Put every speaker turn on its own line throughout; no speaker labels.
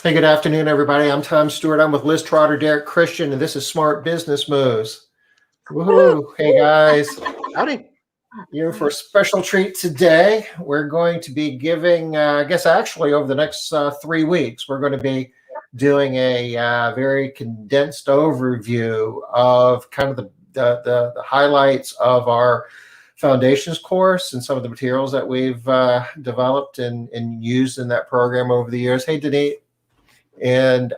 Hey, good afternoon, everybody. I'm Tom Stewart. I'm with Liz Trotter, Derek Christian, and this is Smart Business Moves. Woohoo! Hey, guys.
Howdy.
You're for a special treat today. We're going to be giving, I guess, actually over the next 3 weeks, we're going to be doing a very condensed overview of kind of the highlights of our foundations course and some of the materials that we've developed and used in that program over the years. Hey, Denise. And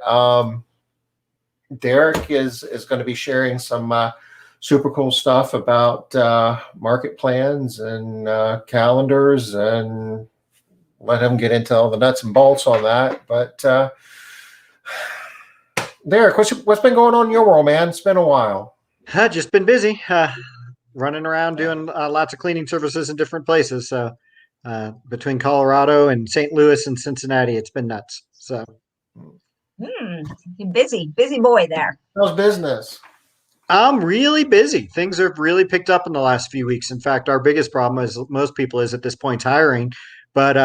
Derek is going to be sharing some super cool stuff about market plans and calendars, and let him get into all the nuts and bolts on that. But Derek, what's been going on in your world, man? It's been a while.
Just been busy, running around doing lots of cleaning services in different places. So between Colorado and St. Louis and Cincinnati, it's been nuts. So.
Busy boy there.
How's business?
I'm really busy. Things have really picked up in the last few weeks. In fact, our biggest problem, as most people is at this point, hiring. But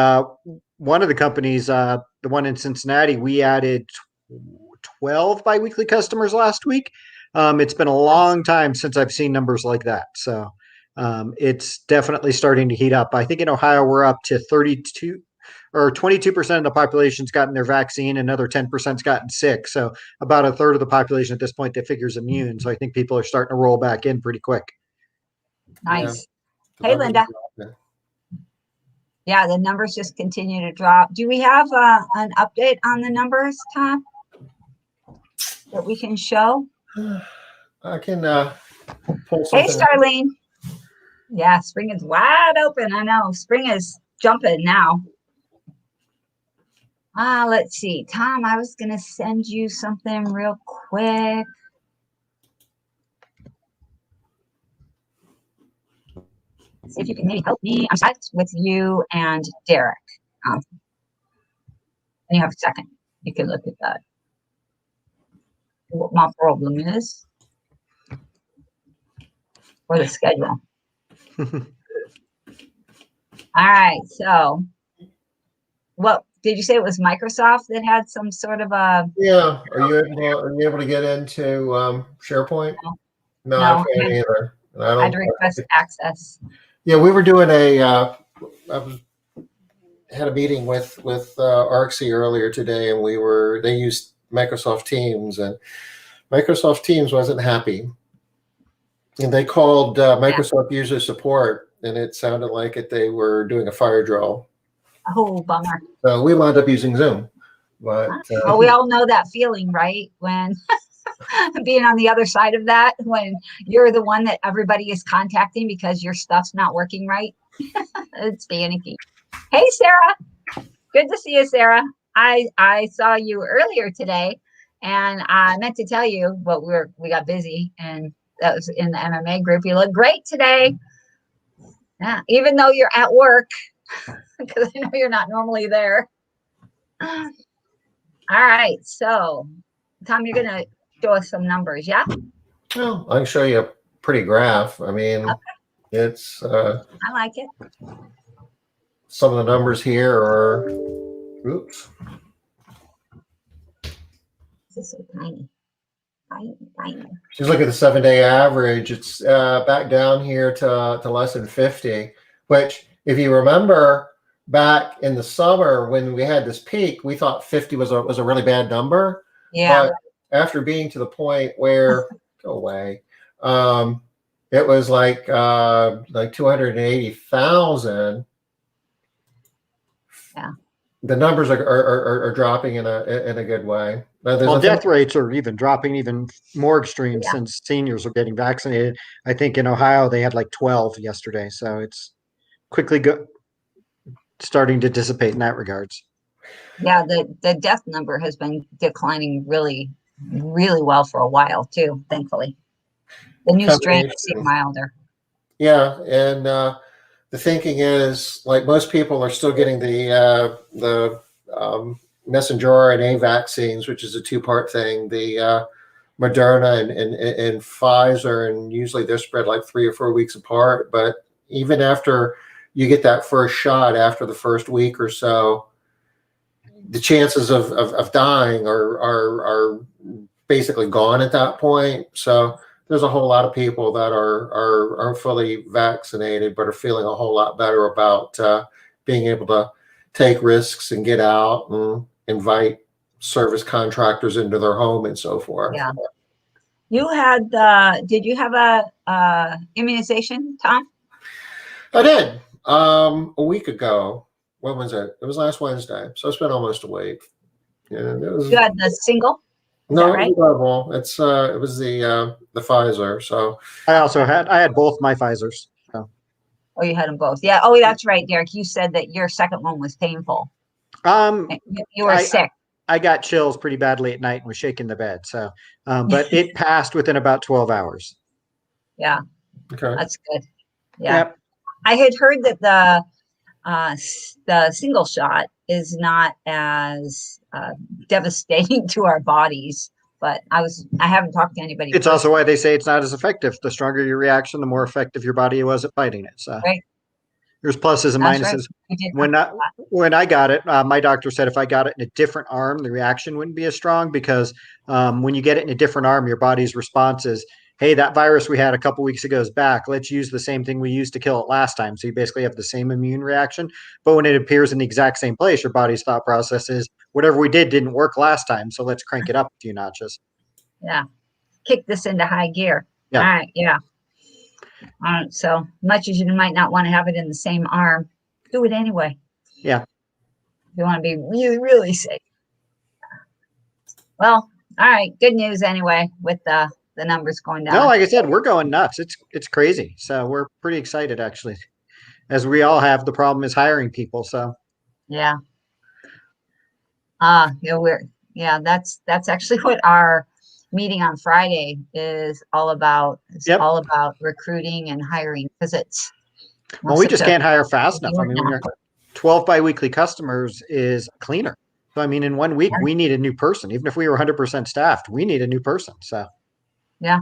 one of the companies, the one in Cincinnati, we added 12 biweekly customers last week. It's been a long time since I've seen numbers like that. So it's definitely starting to heat up. I think in Ohio, we're up to 32 or 22% of the population's gotten their vaccine, another 10%'s gotten sick. So about a third of the population at this point that figures immune. So I think people are starting to roll back in pretty quick.
Nice. Yeah. Hey, Linda. Yeah, the numbers just continue to drop. Do we have an update on the numbers, Tom, that we can show?
I can pull something.
Hey, Starlene. Yeah, spring is wide open. I know. Spring is jumping now. Let's see. Tom, I was going to send you something real quick. See if you can maybe help me. I'm sat with you and Derek. And you have a second. You can look at that. What my problem is. Or the schedule. All right. So, what? Did you say it was Microsoft that had some sort of a?
Yeah. Are you able to get into SharePoint? No, I can't either. I
had to request access.
Yeah, we were doing I had a meeting with ARCSI earlier today, and they used Microsoft Teams, and Microsoft Teams wasn't happy, and they called Microsoft user support, and it sounded like they were doing a fire drill.
Oh, bummer.
So we wound up using Zoom. But
well, we all know that feeling, right? When being on the other side of that, when you're the one that everybody is contacting because your stuff's not working right. It's panicky. Hey, Sarah. Good to see you, Sarah. I saw you earlier today, and I meant to tell you, but we got busy, and that was in the MMA group. You look great today. Yeah, even though you're at work. Because I know you're not normally there. All right. So, Tom, you're going to show us some numbers, yeah?
Well, I can show you a pretty graph. I mean, okay. It's...
I like it.
Some of the numbers here are... Oops.
This is so tiny. Tiny.
Just look at the 7-day average. It's back down here to less than 50, which, if you remember... Back in the summer when we had this peak, we thought 50 was a really bad number.
Yeah.
But after being to the point where go away, it was like 280,000.
Yeah.
The numbers are dropping in a good way.
Well, death rates are even dropping even more extreme since seniors are getting vaccinated. I think in Ohio they had like 12 yesterday, so it's quickly starting to dissipate in that regards.
Yeah, the death number has been declining really, really well for a while too, thankfully. The new strain seems milder.
Yeah, and the thinking is, like, most people are still getting the messenger RNA vaccines, which is a two-part thing. The Moderna and Pfizer, and usually they're spread like 3 or 4 weeks apart. But even after you get that first shot, after the first week or so, the chances of dying are basically gone at that point. So there's a whole lot of people that are fully vaccinated, but are feeling a whole lot better about being able to take risks and get out and invite service contractors into their home and so forth.
Yeah. You had did you have a immunization, Tom?
I did a week ago. When was it? It was last Wednesday. So it's been almost a week. And it was.
You had the single?
No,
right?
it was double. It was the Pfizer. So
I had both my Pfizers. So.
Oh, you had them both. Yeah. Oh, that's right, Derek. You said that your second one was painful. You were sick.
I got chills pretty badly at night and was shaking the bed. So, but it passed within about 12 hours.
Yeah.
Okay.
That's good. Yeah.
Yep.
I had heard that the single shot is not as devastating to our bodies, but I haven't talked to anybody.
It's also why they say it's not as effective. The stronger your reaction, the more effective your body was at fighting it. So
right.
There's pluses and minuses.
Right.
When I got it, my doctor said if I got it in a different arm, the reaction wouldn't be as strong because when you get it in a different arm, your body's response is, hey, that virus we had a couple weeks ago is back. Let's use the same thing we used to kill it last time. So you basically have the same immune reaction. But when it appears in the exact same place, your body's thought process is whatever we did didn't work last time. So let's crank it up a few notches.
Yeah. Kick this into high gear.
Yeah.
All right. Yeah. So much as you might not want to have it in the same arm, do it anyway.
Yeah.
If you want to be really, really safe. Well, all right. Good news anyway with the numbers going down.
No, like I said, we're going nuts. It's crazy. So we're pretty excited actually. As we all have, the problem is hiring people. So
yeah. That's actually what our meeting on Friday is all about. It's all about recruiting and hiring because
we just can't hire fast enough. I mean, when you're 12 biweekly customers is a cleaner. So I mean, in 1 week, we need a new person. Even if we were 100% staffed, we need a new person. So
yeah.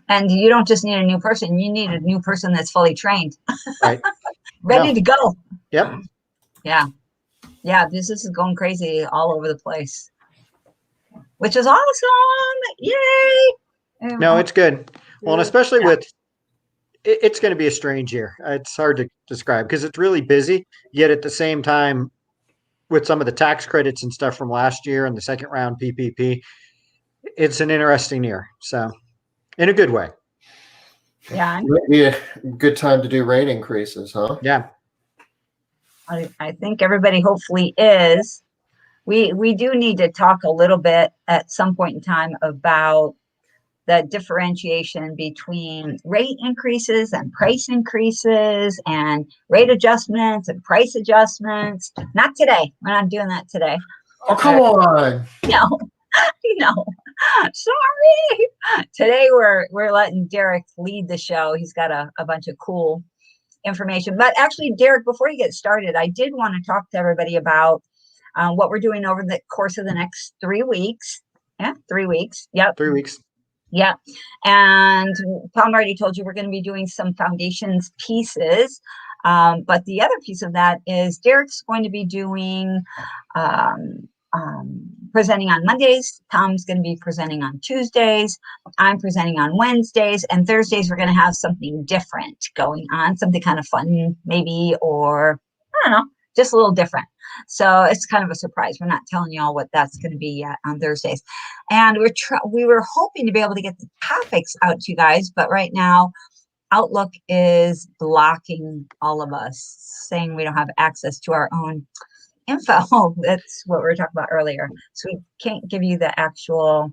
And you don't just need a new person, you need a new person that's fully trained.
Right.
Ready to go.
Yep.
Yeah. Yeah. This is going crazy all over the place. Which is awesome. Yay.
No, it's good. Well, and especially it's going to be a strange year. It's hard to describe because it's really busy. Yet at the same time, with some of the tax credits and stuff from last year and the second round PPP, it's an interesting year. So in a good way.
Yeah.
Maybe a good time to do rate increases, huh?
Yeah.
I think everybody hopefully is. We do need to talk a little bit at some point in time about the differentiation between rate increases and price increases and rate adjustments and price adjustments. Not today. We're not doing that today.
Oh, come on.
No. Sorry. Today we're letting Derek lead the show. He's got a bunch of cool information. But actually, Derek, before you get started, I did want to talk to everybody about what we're doing over the course of the next 3 weeks. Yeah, 3 weeks. Yep.
3 weeks.
Yeah. And Tom already told you we're going to be doing some foundations pieces. But the other piece of that is Derek's going to be doing presenting on Mondays. Tom's going to be presenting on Tuesdays. I'm presenting on Wednesdays. And Thursdays, we're going to have something different going on, something kind of fun, maybe, or I don't know, just a little different. So it's kind of a surprise. We're not telling you all what that's going to be yet on Thursdays. And we were hoping to be able to get the topics out to you guys, but right now Outlook is blocking all of us, saying we don't have access to our own info. That's what we were talking about earlier. So we can't give you the actual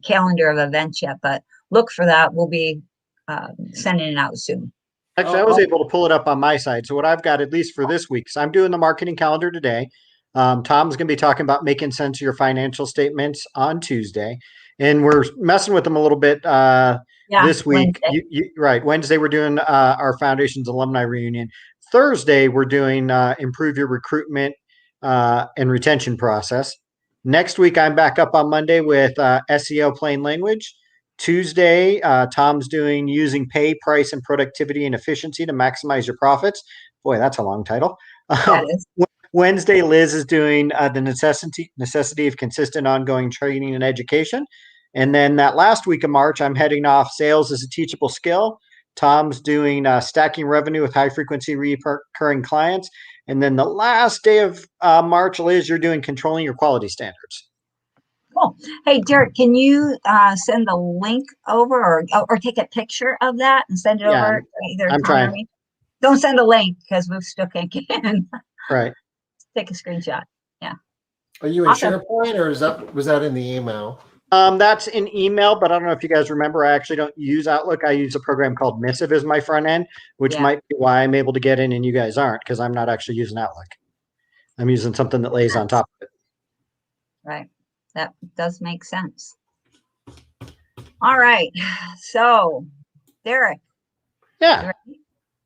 calendar of events yet, but look for that. We'll be sending it out soon.
Actually, I was able to pull it up on my side. So what I've got, at least for this week, so I'm doing the marketing calendar today. Tom's going to be talking about making sense of your financial statements on Tuesday. And we're messing with them a little bit this week. Wednesday. Wednesday, we're doing our Foundations Alumni Reunion. Thursday, we're doing improve your recruitment and retention process. Next week, I'm back up on Monday with SEO plain language. Tuesday, Tom's doing using pay, price, and productivity and efficiency to maximize your profits. Boy, that's a long title.
That is.
Wednesday, Liz is doing the necessity of consistent ongoing training and education. And then that last week of March, I'm heading off sales as a teachable skill. Tom's doing stacking revenue with high frequency recurring clients. And then the last day of March, Liz, you're doing controlling your quality standards.
Cool. Hey, Derek, can you send the link over or take a picture of that and send it over? Either
I'm
Tom or
trying.
me? Don't send a link because we still can't get in.
Right.
Take a screenshot. Yeah.
Are you in
Awesome.
SharePoint or was that in the email?
That's an email, but I don't know if you guys remember, I actually don't use Outlook. I use a program called Missive as my front end, which might be why I'm able to get in and you guys aren't, because I'm not actually using Outlook. I'm using something that lays on top of it.
Right. That does make sense. All right. So, Derek.
Yeah.
You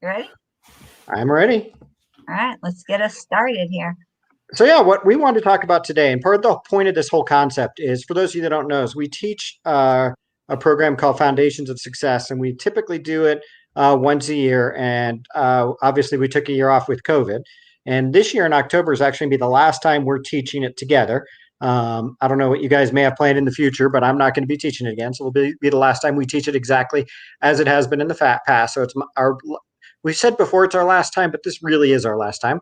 ready?
I'm ready.
All right. Let's get us started here.
So yeah, what we want to talk about today, and part of the point of this whole concept is, for those of you that don't know, is we teach a program called Foundations of Success, and we typically do it once a year. And obviously, we took a year off with COVID, and this year in October is actually going to be the last time we're teaching it together. I don't know what you guys may have planned in the future, but I'm not going to be teaching it again. So it'll be the last time we teach it exactly as it has been in the past. So it's we said before it's our last time, but this really is our last time.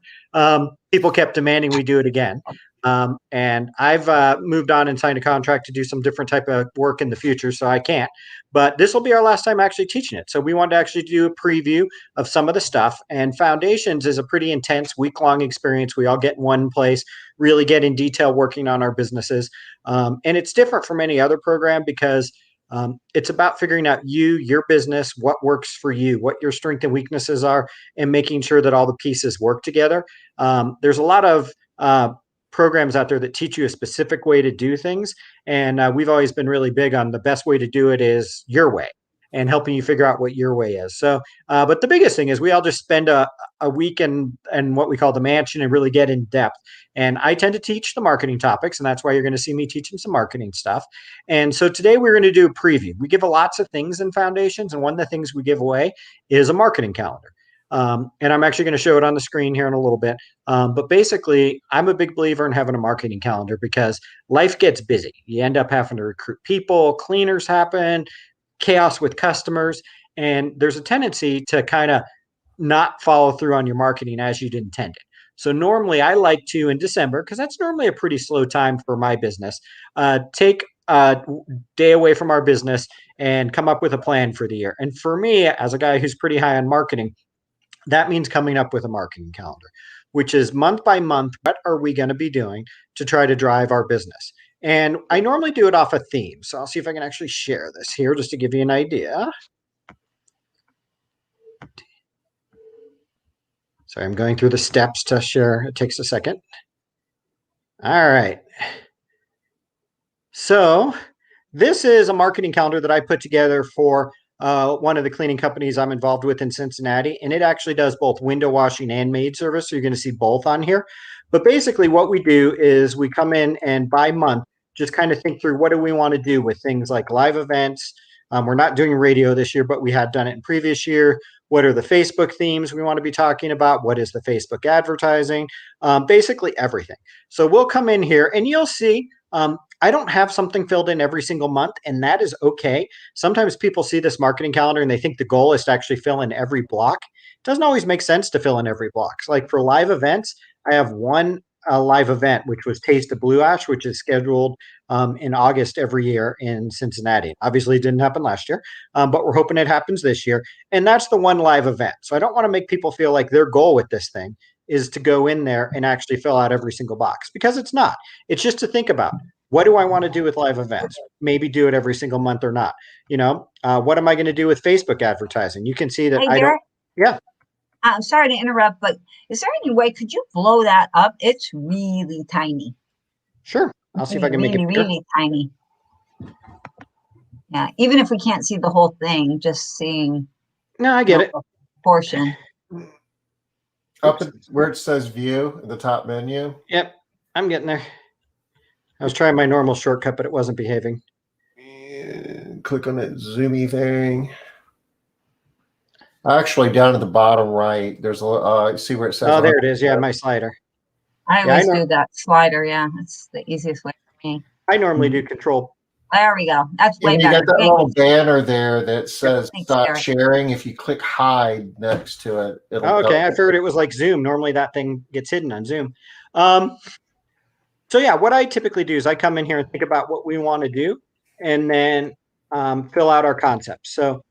People kept demanding we do it again. And I've moved on and signed a contract to do some different type of work in the future, so I can't. But this will be our last time actually teaching it. So we wanted to actually do a preview of some of the stuff. And Foundations is a pretty intense week-long experience. We all get in one place, really get in detail working on our businesses. And it's different from any other program because it's about figuring out your business, what works for you, what your strengths and weaknesses are, and making sure that all the pieces work together. There's a lot of programs out there that teach you a specific way to do things. And we've always been really big on the best way to do it is your way and helping you figure out what your way is. So, but the biggest thing is we all just spend a week in what we call the mansion and really get in depth. And I tend to teach the marketing topics, and that's why you're going to see me teaching some marketing stuff. And so today we're going to do a preview. We give lots of things in Foundations, and one of the things we give away is a marketing calendar. And I'm actually going to show it on the screen here in a little bit. But basically, I'm a big believer in having a marketing calendar because life gets busy. You end up having to recruit people, cleaners happen, chaos with customers, and there's a tendency to kind of not follow through on your marketing as you'd intended. So normally I like to, in December, because that's normally a pretty slow time for my business, take a day away from our business and come up with a plan for the year. And for me, as a guy who's pretty high on marketing, that means coming up with a marketing calendar, which is month by month, what are we going to be doing to try to drive our business? And I normally do it off a theme. So I'll see if I can actually share this here just to give you an idea. Sorry, I'm going through the steps to share. It takes a second. All right. So this is a marketing calendar that I put together for one of the cleaning companies I'm involved with in Cincinnati. And it actually does both window washing and maid service. So you're going to see both on here. But basically what we do is we come in and by month, just kind of think through what do we want to do with things like live events. We're not doing radio this year, but we had done it in previous year. What are the Facebook themes we want to be talking about? What is the Facebook advertising? Basically everything. So we'll come in here and you'll see I don't have something filled in every single month, and that is okay. Sometimes people see this marketing calendar and they think the goal is to actually fill in every block. It doesn't always make sense to fill in every block. So like for live events, I have one live event, which was Taste of Blue Ash, which is scheduled in August every year in Cincinnati. Obviously, it didn't happen last year, but we're hoping it happens this year. And that's the one live event. So I don't want to make people feel like their goal with this thing is to go in there and actually fill out every single box, because it's not. It's just to think about, what do I want to do with live events? Maybe do it every single month or not. You know, what am I going to do with Facebook advertising? You can see that I don't. Yeah.
I'm sorry to interrupt, but is there any way, could you blow that up? It's really tiny.
Sure. I'll see if I can make it bigger.
Really tiny. Yeah. Even if we can't see the whole thing, just seeing.
No, I get it.
Portion.
Up at where it says view in the top menu.
Yep. I'm getting there. I was trying my normal shortcut, but it wasn't behaving.
And click on that zoomy thing. Actually, down at the bottom right, there's a see where it says.
Oh, there it is. Yeah, my slider.
I
Yeah,
always do that slider. Yeah, that's the easiest way for me.
I normally do control.
There we go. That's way
And you
better.
got that
Thanks.
little banner there that says
Thanks,
stop
Derek.
sharing. If you click hide next to it, it'll
Okay, I
go.
figured it was like Zoom. Normally that thing gets hidden on Zoom. Um, so yeah, what I typically do is I come in here and think about what we want to do, and then fill out our concepts. So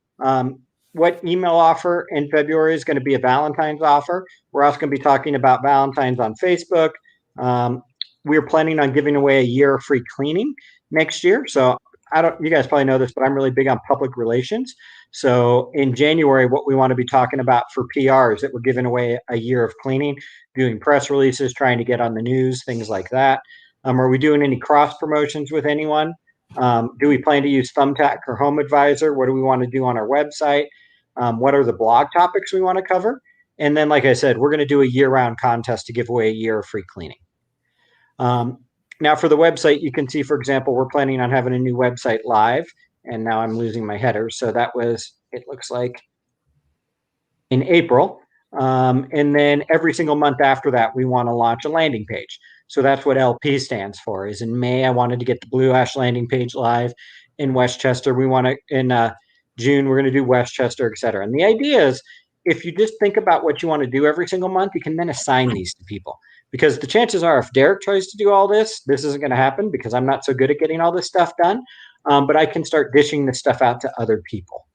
what email offer in February is going to be a Valentine's offer. We're also going to be talking about Valentine's on Facebook. Um, we're planning on giving away a year of free cleaning next year. So I don't, you guys probably know this, but I'm really big on public relations. So in January, what we want to be talking about for PR is that we're giving away a year of cleaning, doing press releases, trying to get on the news, things like that. Are we doing any cross promotions with anyone? Do we plan to use Thumbtack or Home Advisor? What do we want to do on our website? What are the blog topics we want to cover? And then, like I said, we're going to do a year-round contest to give away a year of free cleaning. Now, for the website, you can see, for example, we're planning on having a new website live. And now I'm losing my header. So that was, it looks like, in April. And then every single month after that, we want to launch a landing page. So that's what LP stands for. Is in May, I wanted to get the Blue Ash landing page live. In Westchester, we want to, in June, we're going to do Westchester, et cetera. And the idea is, if you just think about what you want to do every single month, you can then assign these to people. Because the chances are, if Derek tries to do all this, this isn't going to happen because I'm not so good at getting all this stuff done. But I can start dishing this stuff out to other people.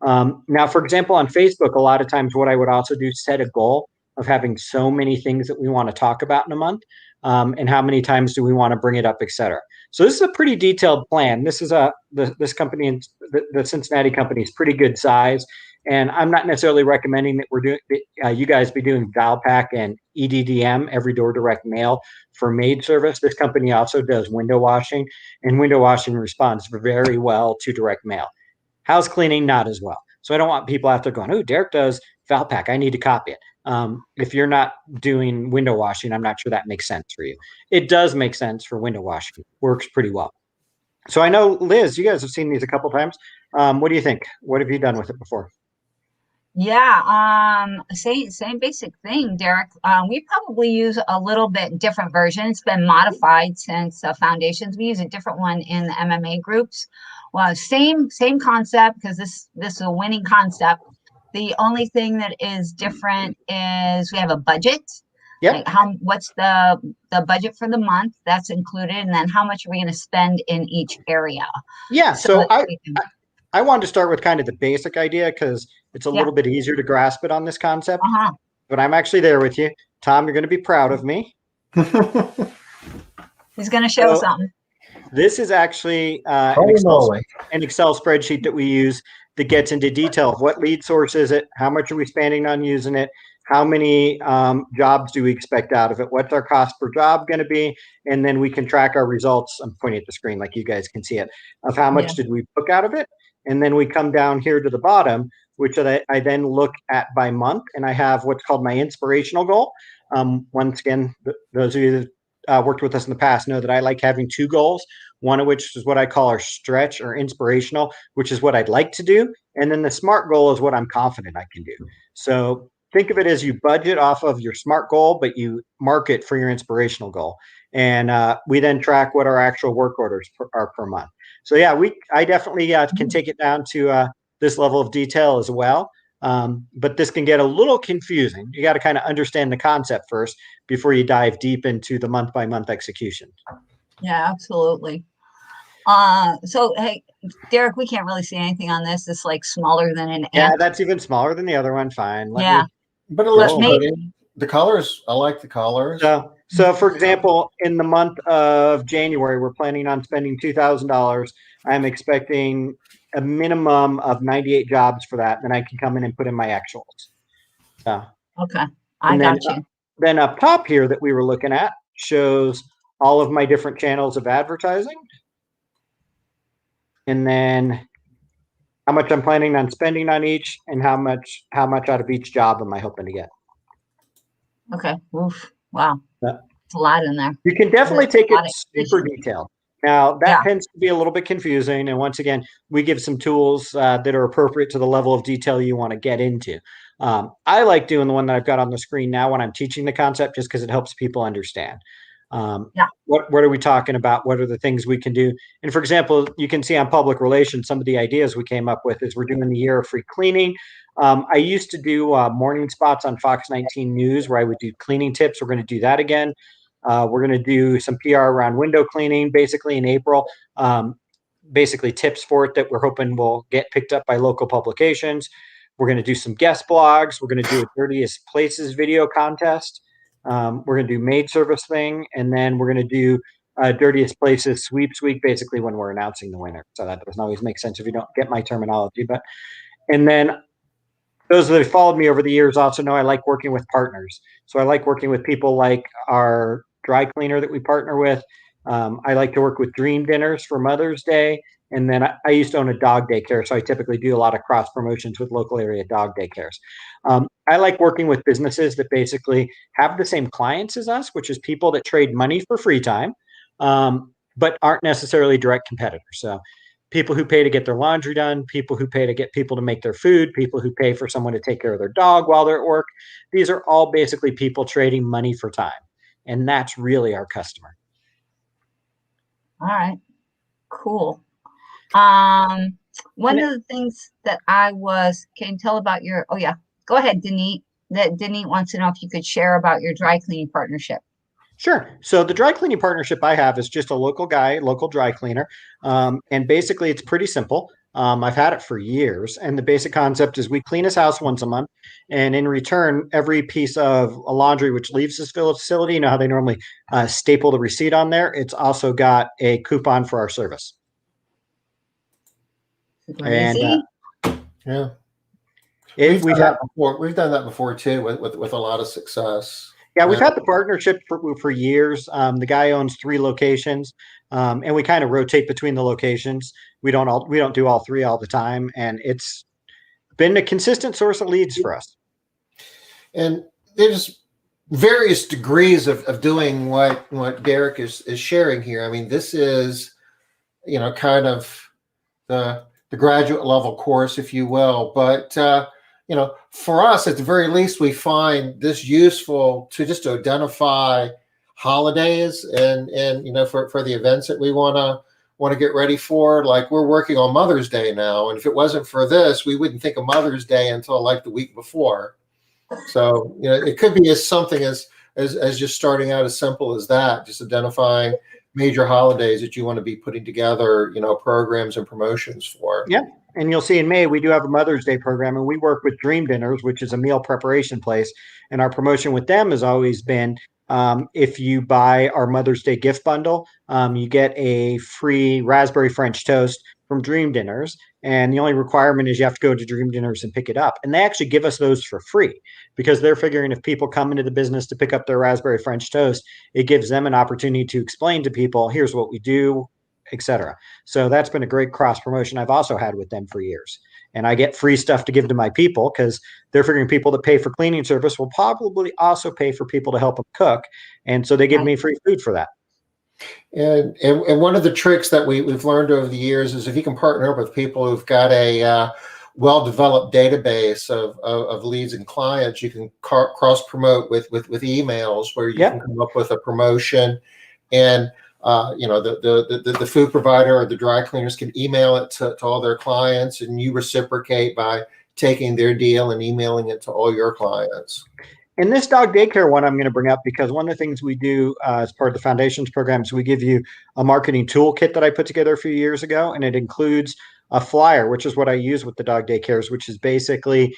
Now, for example, on Facebook, a lot of times what I would also do is set a goal of having so many things that we want to talk about in a month, and how many times do we want to bring it up, et cetera. So this is a pretty detailed plan. This is this company, the Cincinnati company, is pretty good size, and I'm not necessarily recommending that we're doing you guys be doing Valpak and EDDM, every door direct mail, for maid service. This company also does window washing, and window washing responds very well to direct mail. House cleaning, not as well. So I don't want people out there going, oh, Derek does Valpak, I need to copy it. If you're not doing window washing, I'm not sure that makes sense for you. It does make sense for window washing. It works pretty well. So I know, Liz, you guys have seen these a couple times. What do you think? What have you done with it before?
Yeah, same basic thing, Derek. We probably use a little bit different version. It's been modified since Foundations. We use a different one in the MMA groups. Well, same concept, because this is a winning concept. The only thing that is different is we have a budget.
Yep.
Like what's the budget for the month that's included, and then how much are we going to spend in each area?
Yeah. So
we can-
I wanted to start with kind of the basic idea because it's a little bit easier to grasp it on this concept. But I'm actually there with you. Tom, you're going to be proud of me.
He's going to show something.
This is actually an Excel spreadsheet that we use that gets into detail of what lead source is it, how much are we spending on using it, how many jobs do we expect out of it, what's our cost per job going to be, and then we can track our results. I'm pointing at the screen like you guys can see it, of how much did we book out of it. And then we come down here to the bottom, which I then look at by month, and I have what's called my inspirational goal. Once again, those of you that worked with us in the past know that I like having two goals, one of which is what I call our stretch or inspirational, which is what I'd like to do. And then the SMART goal is what I'm confident I can do. So think of it as you budget off of your SMART goal, but you mark it for your inspirational goal. And we then track what our actual work orders are per month. So yeah, I definitely can take it down to this level of detail as well. But this can get a little confusing. You got to kind of understand the concept first before you dive deep into the month by month execution. Yeah,
absolutely. So hey, Derek, we can't really see anything on this. It's like smaller than an
ant. That's even smaller than the other one. Fine.
But it looks pretty. The colors, I like the colors.
So for example, in the month of January, we're planning on spending $2,000. I'm expecting a minimum of 98 jobs for that. Then I can come in and put in my actuals.
Okay, I got you.
Then up top here that we were looking at shows all of my different channels of advertising. And then how much I'm planning on spending on each, and how much out of each job am I hoping to get.
Okay. Oof. Wow. It's a lot in there.
You can definitely take it super detailed. Now, that
Yeah.
tends to be a little bit confusing. And once again, we give some tools that are appropriate to the level of detail you want to get into. I like doing the one that I've got on the screen now when I'm teaching the concept, just because it helps people understand.
Yeah.
What are we talking about? What are the things we can do? And for example, you can see on public relations, some of the ideas we came up with is we're doing the year of free cleaning. I used to do morning spots on Fox 19 News where I would do cleaning tips. We're going to do that again. We're going to do some PR around window cleaning basically in April. Basically tips for it that we're hoping will get picked up by local publications. We're going to do some guest blogs. We're going to do a dirtiest places video contest. We're going to do maid service thing. And then we're going to do dirtiest places sweeps week, basically when we're announcing the winner. So that doesn't always make sense if you don't get my terminology. And then those that have followed me over the years also know I like working with partners. So I like working with people like our dry cleaner that we partner with. I like to work with Dream Dinners for Mother's Day. And then I used to own a dog daycare, so I typically do a lot of cross promotions with local area dog daycares. I like working with businesses that basically have the same clients as us, which is people that trade money for free time, but aren't necessarily direct competitors. So people who pay to get their laundry done, people who pay to get people to make their food, people who pay for someone to take care of their dog while they're at work. These are all basically people trading money for time. And that's really our customer.
All right. Cool. One of the things that can you tell about oh yeah, go ahead, Denise. Denise wants to know if you could share about your dry cleaning partnership.
Sure. So the dry cleaning partnership I have is just a local guy, local dry cleaner. And basically it's pretty simple. I've had it for years. And the basic concept is we clean his house once a month. And in return, every piece of laundry which leaves his facility, you know how they normally staple the receipt on there, it's also got a coupon for our service.
Easy.
Yeah.
We've
done that before. We've done that before too with a lot of success.
Yeah, we've had the partnership for years. The guy owns 3 locations, and we kind of rotate between the locations. We don't do all 3 all the time, and it's been a consistent source of leads for us.
And there's various degrees of doing what Derek is sharing here. I mean, this is, kind of the graduate level course, if you will, but for us, at the very least, we find this useful to just identify holidays and for the events that we want to get ready for. Like, we're working on Mother's Day now, and if it wasn't for this, we wouldn't think of Mother's Day until like the week before. So it could be something as just starting out as simple as that, just identifying major holidays that you want to be putting together, programs and promotions for.
Yeah. And you'll see in May, we do have a Mother's Day program, and we work with Dream Dinners, which is a meal preparation place. And our promotion with them has always been, if you buy our Mother's Day gift bundle, you get a free raspberry French toast from Dream Dinners. And the only requirement is you have to go to Dream Dinners and pick it up. And they actually give us those for free because they're figuring if people come into the business to pick up their raspberry French toast, it gives them an opportunity to explain to people, here's what we do, etc. So that's been a great cross promotion I've also had with them for years. And I get free stuff to give to my people because they're figuring people that pay for cleaning service will probably also pay for people to help them cook. And so they give me free food for that.
And one of the tricks that we've learned over the years is if you can partner up with people who've got a well-developed database of leads and clients, you can cross promote with emails where you can come up with a promotion, and the food provider or the dry cleaners can email it to all their clients, and you reciprocate by taking their deal and emailing it to all your clients.
And this dog daycare one I'm going to bring up because one of the things we do as part of the foundations program is we give you a marketing toolkit that I put together a few years ago, and it includes a flyer, which is what I use with the dog daycares, which is basically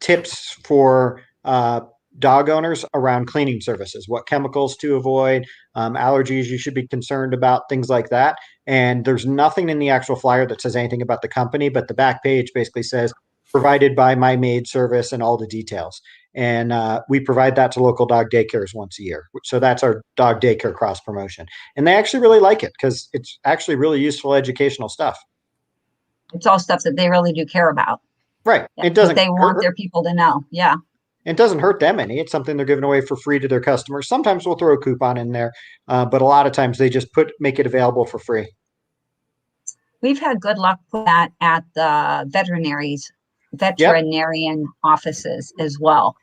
tips for dog owners around cleaning services, what chemicals to avoid, allergies you should be concerned about, things like that. And there's nothing in the actual flyer that says anything about the company, but the back page basically says provided by my maid service and all the details. And we provide that to local dog daycares once a year. So that's our dog daycare cross promotion. And they actually really like it because it's actually really useful educational stuff.
It's all stuff that they really do care about.
Right. It doesn't.
They want their people to know. Yeah.
It doesn't hurt them any. It's something they're giving away for free to their customers. Sometimes we'll throw a coupon in there, but a lot of times they just make it available for free.
We've had good luck with that at the veterinarian offices as well.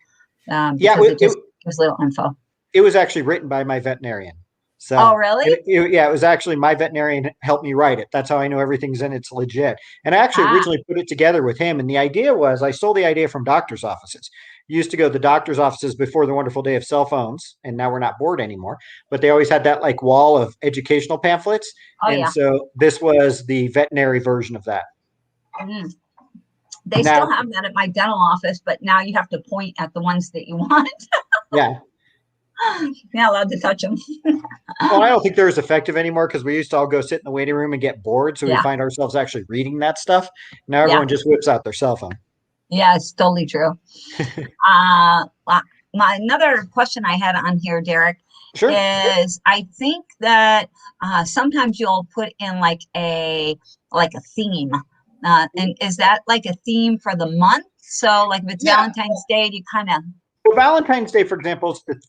Because it just gives little info.
It was actually written by my veterinarian. So,
oh, really?
It was actually my veterinarian helped me write it. That's how I know everything's in it's legit. And I actually originally put it together with him. And the idea was I stole the idea from doctor's offices. You used to go to the doctor's offices before the wonderful day of cell phones, and now we're not bored anymore. But they always had that like wall of educational pamphlets. So this was the veterinary version of that.
Mm. They still have that at my dental office, but now you have to point at the ones that you want.
Yeah.
You're not allowed to touch them.
Well, I don't think they're as effective anymore because we used to all go sit in the waiting room and get bored. So we find ourselves actually reading that stuff. Now everyone just whips out their cell phone.
Yeah, it's totally true. Another question I had on here, Derek, is I think that sometimes you'll put in like a theme. And is that like a theme for the month? So like if it's Valentine's Day, you kind of...
Well, Valentine's Day, for example, is the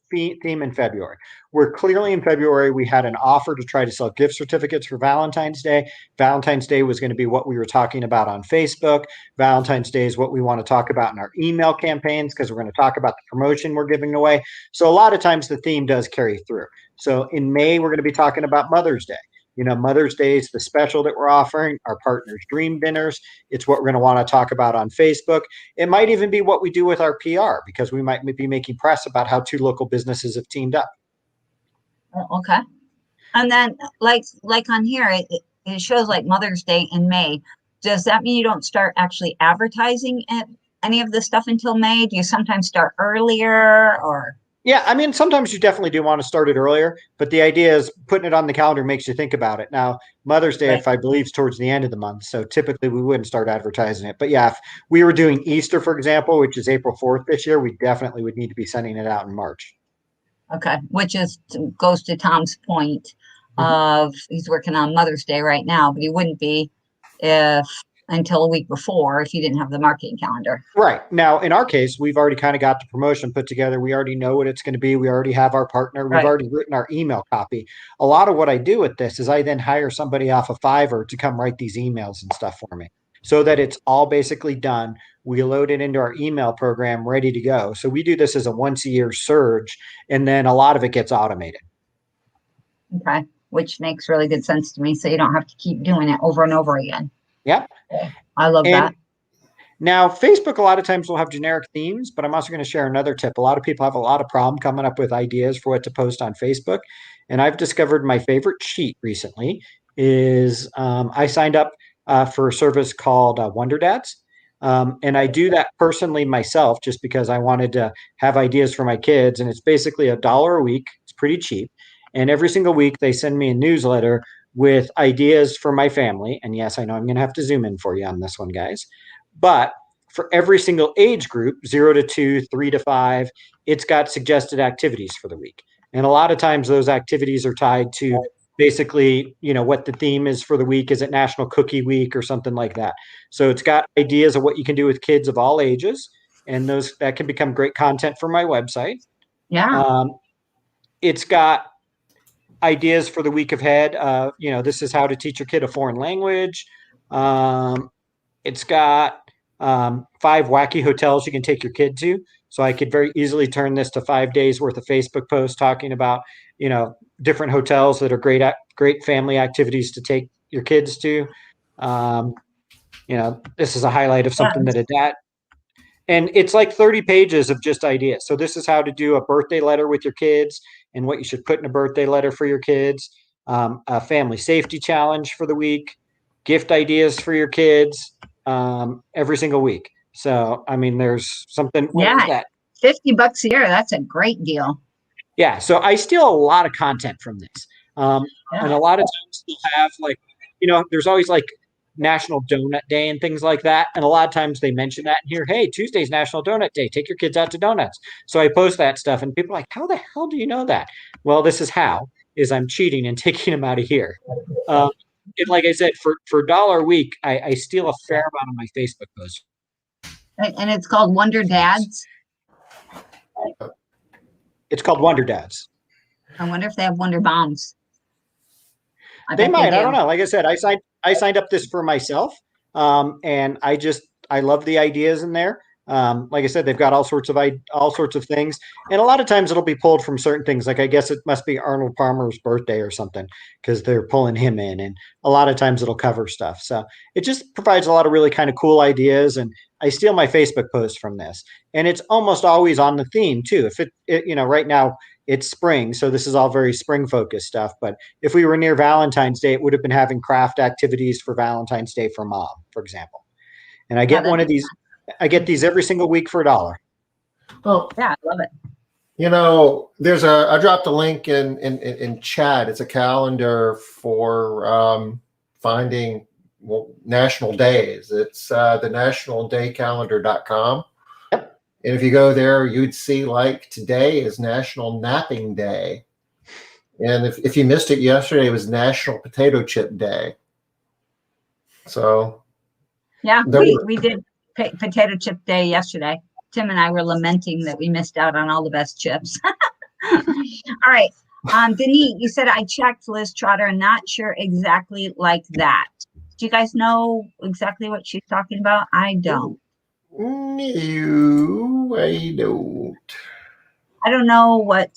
theme in February. We're clearly in February. We had an offer to try to sell gift certificates for Valentine's Day. Valentine's Day was going to be what we were talking about on Facebook. Valentine's Day is what we want to talk about in our email campaigns because we're going to talk about the promotion we're giving away. So a lot of times the theme does carry through. So in May, we're going to be talking about Mother's Day. You know, Mother's Day is the special that we're offering, our partners' dream dinners. It's what we're going to want to talk about on Facebook. It might even be what we do with our PR because we might be making press about how 2 local businesses have teamed up.
Okay. And then like on here, it shows like Mother's Day in May. Does that mean you don't start actually advertising any of this stuff until May? Do you sometimes start earlier or...
Yeah, I mean, sometimes you definitely do want to start it earlier, but the idea is putting it on the calendar makes you think about it. Now, Mother's Day, if I believe, is towards the end of the month, so typically we wouldn't start advertising it. But yeah, if we were doing Easter, for example, which is April 4th this year, we definitely would need to be sending it out in March.
Okay, which goes to Tom's point of he's working on Mother's Day right now, but he wouldn't be until a week before if you didn't have the marketing calendar.
Right. Now, in our case, we've already kind of got the promotion put together. We already know what it's going to be. We already have our partner. We've already written our email copy. A lot of what I do with this is I then hire somebody off of Fiverr to come write these emails and stuff for me so that it's all basically done. We load it into our email program ready to go. So we do this as a once-a-year surge, and then a lot of it gets automated.
Okay, which makes really good sense to me. So you don't have to keep doing it over and over again.
Yep.
I love that.
Now, Facebook, a lot of times will have generic themes, but I'm also going to share another tip. A lot of people have a lot of problem coming up with ideas for what to post on Facebook. And I've discovered my favorite cheat recently is I signed up for a service called Wonder Dads. And I do that personally myself just because I wanted to have ideas for my kids. And it's basically $1 a week. It's pretty cheap. And every single week they send me a newsletter with ideas for my family. And yes, I know I'm going to have to zoom in for you on this one, guys. But for every single age group, 0 to 2, 3 to 5, it's got suggested activities for the week. And a lot of times those activities are tied to basically, you know, what the theme is for the week. Is it National Cookie Week or something like that? So it's got ideas of what you can do with kids of all ages. And that can become great content for my website.
Yeah.
It's got ideas for the week ahead. You know, this is how to teach your kid a foreign language. It's got 5 wacky hotels you can take your kid to. So I could very easily turn this to 5 days worth of Facebook posts talking about, you know, different hotels that are great family activities to take your kids to. You know, this is a highlight of something that a dad. And it's like 30 pages of just ideas. So this is how to do a birthday letter with your kids and what you should put in a birthday letter for your kids, a family safety challenge for the week, gift ideas for your kids every single week. So, I mean, there's something. What is that?
$50 a year. That's a great deal.
Yeah. So I steal a lot of content from this. And a lot of times they'll have like, you know, there's always like National Donut Day and things like that. And a lot of times they mention that here, hey, Tuesday's National Donut Day. Take your kids out to donuts. So I post that stuff and people are like, how the hell do you know that? Well, this is how, is I'm cheating and taking them out of here. Like I said, for $1 a week, I steal a fair amount of my Facebook posts.
And it's called Wonder Dads.
It's called Wonder Dads.
I wonder if they have Wonder Moms. I
They
bet
might.
do.
I don't know. Like I said, I signed up this for myself, and I love the ideas in there. Like I said, they've got all sorts of things, and a lot of times it'll be pulled from certain things. Like I guess it must be Arnold Palmer's birthday or something because they're pulling him in, and a lot of times it'll cover stuff. So it just provides a lot of really kind of cool ideas. And I steal my Facebook post from this, and it's almost always on the theme too. If right now it's spring, so this is all very spring focused stuff. But if we were near Valentine's Day, it would have been having craft activities for Valentine's Day for mom, for example. And I get one of these. I get these every single week for $1.
Well,
Yeah, I love it.
I dropped a link in chat. It's a calendar for finding national days. It's the nationaldaycalendar.com.
Yep.
And if you go there, you'd see like today is National Napping Day. And if you missed it yesterday, it was National Potato Chip Day. So
yeah, we did potato chip day yesterday. Tim and I were lamenting that we missed out on all the best chips. All right. Denise, you said I checked Liz Trotter and not sure exactly like that. Do you guys know exactly what she's talking about? I don't.
No, I don't.
I don't know what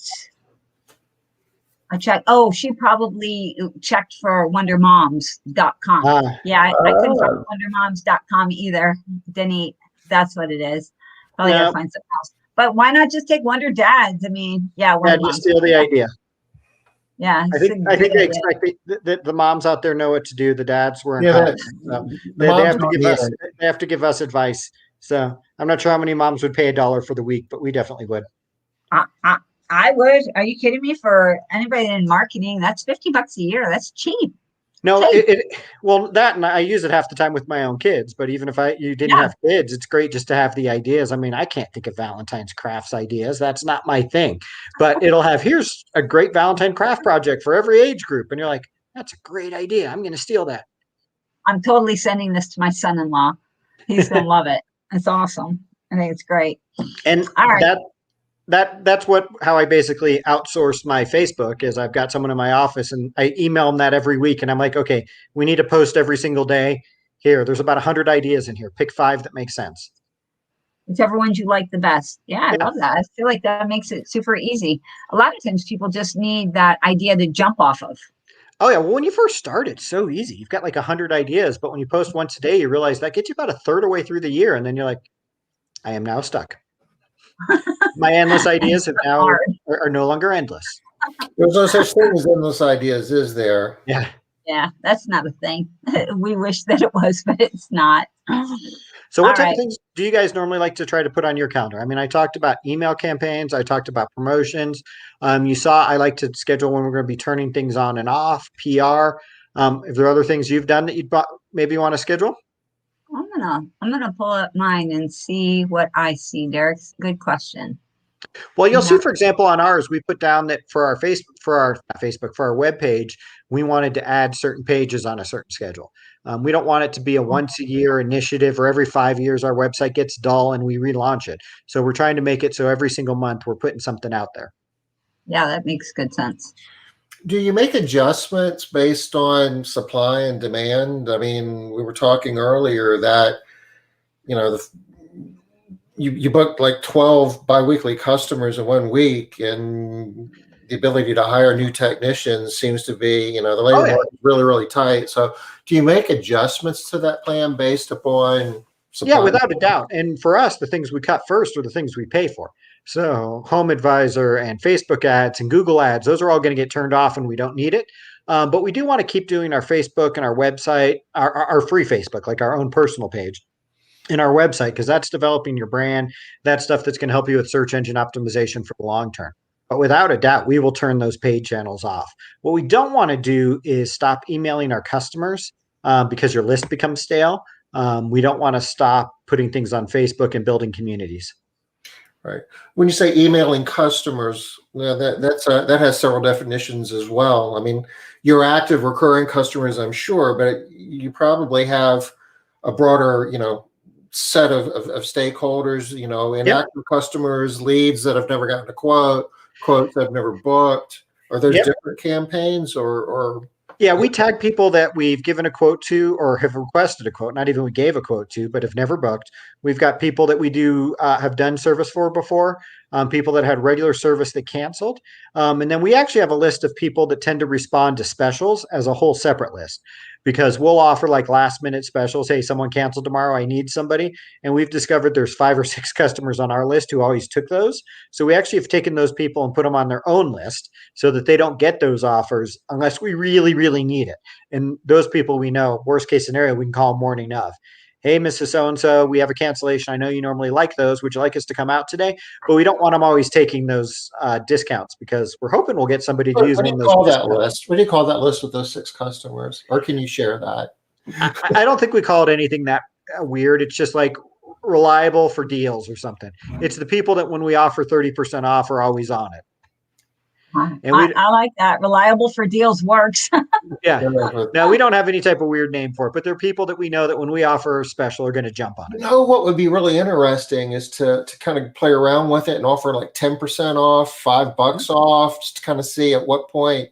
I checked. Oh, she probably checked for wondermoms.com. Yeah, I couldn't find wondermoms.com either. Denise, that's what it is. Probably gotta find something else. But why not just take Wonder Dads? I mean,
just steal the idea.
Yeah,
I think they expect that the moms out there know what to do. The dads weren't. So they have to give us advice. So I'm not sure how many moms would pay $1 for the week, but we definitely would.
I would. Are you kidding me? For anybody in marketing, that's $50 a year. That's cheap.
No, that, and I use it half the time with my own kids. But even if you didn't have kids, it's great just to have the ideas. I mean, I can't think of Valentine's crafts ideas. That's not my thing. But it'll have, here's a great Valentine craft project for every age group. And you're like, that's a great idea. I'm going to steal that.
I'm totally sending this to my son-in-law. He's going to love it. It's awesome. I think it's great.
And all right. That's how I basically outsourced my Facebook is I've got someone in my office and I email them that every week. And I'm like, okay, we need to post every single day. Here, there's about 100 ideas in here. Pick 5 that make sense.
Whichever ones you like the best. Yeah, I love that. I feel like that makes it super easy. A lot of times people just need that idea to jump off of.
Oh, yeah. Well, when you first start, it's so easy. You've got like 100 ideas, but when you post once a day, you realize that gets you about a third of the way through the year. And then you're like, I am now stuck. My endless ideas are no longer endless.
There's no such thing as endless ideas, is there?
Yeah.
Yeah, that's not a thing. We wish that it was, but it's not.
So what type of things do you guys normally like to try to put on your calendar? I mean, I talked about email campaigns. I talked about promotions. You saw I like to schedule when we're going to be turning things on and off, PR. If there are other things you've done that you'd maybe want to schedule?
I'm gonna pull up mine and see what I see, Derek. Good question.
Well, you'll see, for example, on ours, we put down that for our web page, we wanted to add certain pages on a certain schedule. We don't want it to be a once a year initiative or every 5 years our website gets dull and we relaunch it. So we're trying to make it so every single month we're putting something out there.
Yeah, that makes good sense.
Do you make adjustments based on supply and demand? I mean, we were talking earlier that, you booked like 12 biweekly customers in 1 week, and the ability to hire new technicians seems to be, the labor market is really, really tight. So do you make adjustments to that plan based upon supply?
Yeah, without a doubt. And for us, the things we cut first are the things we pay for. So Home Advisor and Facebook ads and Google ads, those are all going to get turned off and we don't need it. But we do want to keep doing our Facebook and our website, our free Facebook, like our own personal page and our website, because that's developing your brand. That's stuff that's going to help you with search engine optimization for the long term. But without a doubt, we will turn those paid channels off. What we don't want to do is stop emailing our customers because your list becomes stale. We don't want to stop putting things on Facebook and building communities.
Right. When you say emailing customers, that has several definitions as well. I mean, your active recurring customers, I'm sure, but you probably have a broader, set of stakeholders, inactive customers, leads that have never gotten a quote, quotes that have never booked? Are those different campaigns or?
Yeah, we tag people that we've given a quote to or have requested a quote, not even we gave a quote to, but have never booked. We've got people that we do have done service for before, people that had regular service that canceled. And then we actually have a list of people that tend to respond to specials as a whole separate list, because we'll offer like last minute specials. Hey, someone canceled tomorrow, I need somebody. And we've discovered there's 5 or 6 customers on our list who always took those. So we actually have taken those people and put them on their own list so that they don't get those offers unless we really, really need it. And those people we know, worst case scenario, we can call morning of. Hey, Mrs. So-and-so, we have a cancellation. I know you normally like those. Would you like us to come out today? But we don't want them always taking those discounts, because we're hoping we'll get somebody to use
What do
one
you
of those
call that
discounts.
list? What do you call that list with those 6 customers? Or can you share that?
I don't think we call it anything that weird. It's just like reliable for deals or something. It's the people that when we offer 30% off are always on it.
And I like that. Reliable for deals works.
Yeah. Now, we don't have any type of weird name for it, but they're people that we know that when we offer a special are going to jump on it.
What would be really interesting is to kind of play around with it and offer like 10% off, $5 off, just to kind of see at what point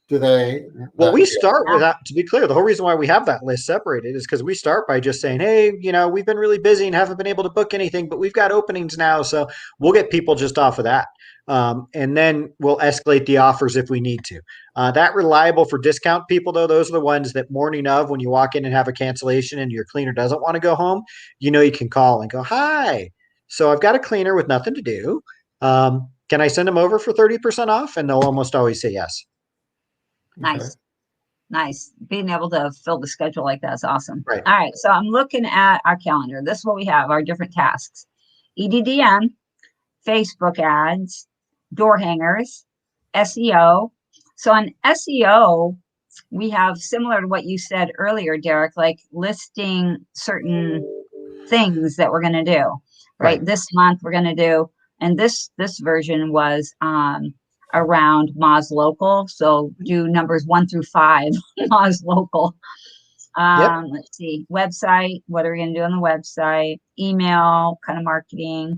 do they.
Well, we start with that. To be clear, the whole reason why we have that list separated is because we start by just saying, hey, we've been really busy and haven't been able to book anything, but we've got openings now. So we'll get people just off of that. And then we'll escalate the offers if we need to. That reliable for discount people, though, those are the ones that morning of, when you walk in and have a cancellation and your cleaner doesn't want to go home, you can call and go, hi, so I've got a cleaner with nothing to do. Can I send them over for 30% off? And they'll almost always say yes.
Nice. Okay. Nice. Being able to fill the schedule like that is awesome.
Right.
All right. So I'm looking at our calendar. This is what we have, our different tasks. EDDM, Facebook ads, door hangers, SEO. So on SEO, we have, similar to what you said earlier, Derek, like listing certain things that we're going to do, right? This month we're going to do, and this version was around Moz Local. So do numbers 1 through 5, Moz Local. Let's see, website. What are we going to do on the website? Email, kind of marketing.